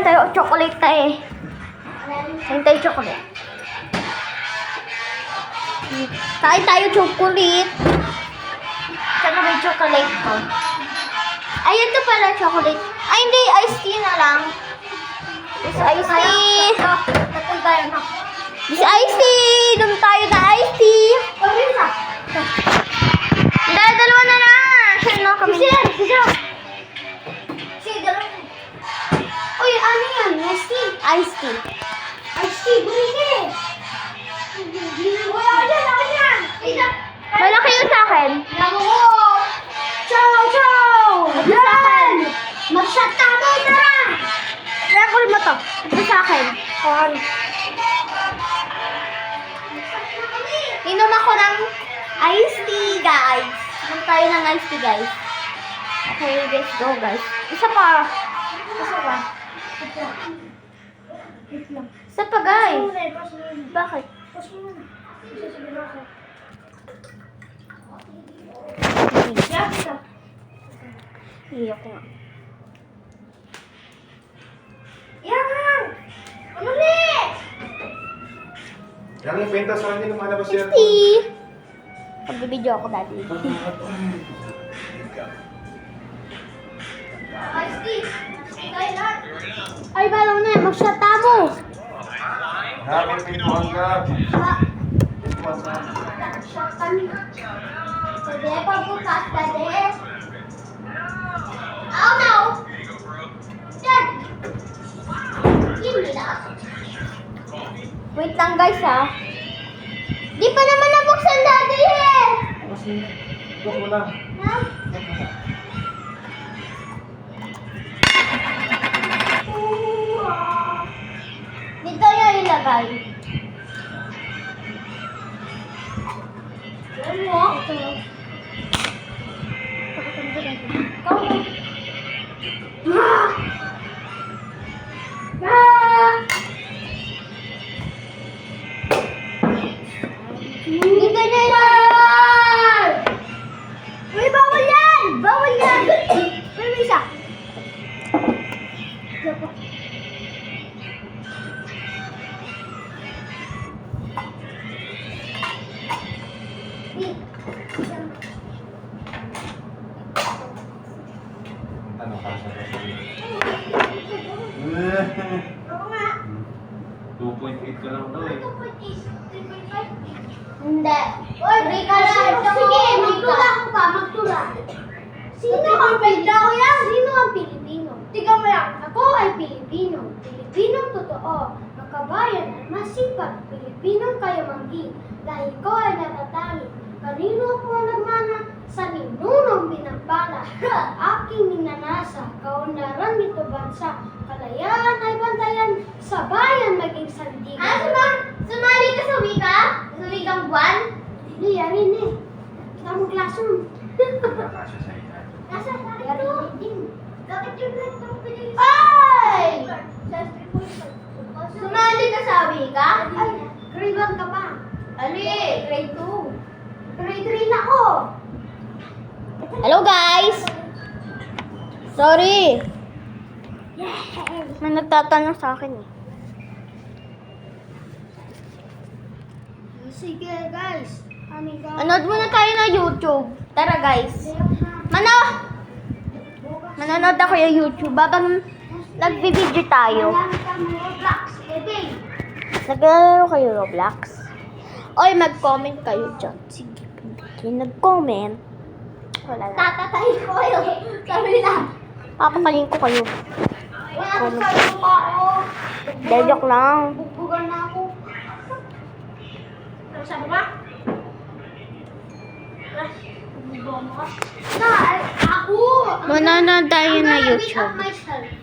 tayo chocolate tayo eh. Kain tayo chocolate. Kain tayo chocolate. Saan na ba yung chocolate ko? Ayun to pala chocolate. Ay hindi, iced tea na lang. This iced tea. This iced tea. Dum tayo na iced tea. Dalawa na lang. Sino kami? Uy, ano yan? Iced tea. Iced tea. Iced tea, bumili. Uy, ako yan. Malaki yun sa akin. Chow! Ito sa akin. Mag-shot tayo, tara! Record mo to. Ito sa akin. Inom ako ng iced tea, guys. Inom tayo ng iced tea, guys. Okay, let's go, guys. Isa pa. Isa pa, guys. Bakit? Iyak ko nga. Yang yung pentas sa akin, lumalabas yan. Tea! Pag-video ako dati. Ay, balong na. Mag-shot mo. Happy pintuan ka. Pwede pa bukas, pwede. Oh no! Dad! Hindi na. Wait lang, guys, ha. Di pa naman nabuksan dati, eh. Kasi, ito mo lang. Ha? Dito yung ilagay. Ano? Dito na ilagay. Uy, bawal yan! Bawal yan! Uy, may isa. Ano ka sa Oo nga. 2.8 ka lang daw eh. 2.5. Hindi. Uy, sige, magtula ko pa, magtula. Sino ang Pilipino? Sino ang Pilipino? Tingnan mo yan, ako ay Pilipino. Pilipinong totoo. Makabayan at masipag. Pilipinong kayamanggi. Dahil ko ay natatali. Kanino ako nagmana? Sa ninunong binagbala. Aking minanasa. Kaunlaran nito bansa. Kalayaan ay bantayan. Sa bayan maging sandigan. Sumali ka sa wika? Sa wikang buwan? Hindi, yarin eh. Kita mo classroom. Nakasya sa ina. Nasa yarin din. Bakit yung lahat ng pinili? Ay! Sumali ka sa wika? Ay, grade 1 ka pa. Ali, grade 2. Grade 3 na ako. Hello, guys! Sorry. May nagtatanong sa akin eh. Sige, guys. Amiga. Anood muna tayo na YouTube. Tara, guys. Manonood ako yung YouTube. Babang nagbi-video tayo. Naglalaro kayo Roblox? Oy, mag-comment kayo dyan. Sige, pinagin. Nag-comment. Wala na. Tatatay ko kayo. Sabi na. Papatayin ko kayo. Wala ko kayo pa ako. Joke lang. Bugbugan na ako. Sabi ba? Na, ako. Manonood tayo na I'm gonna beat YouTube. up myself.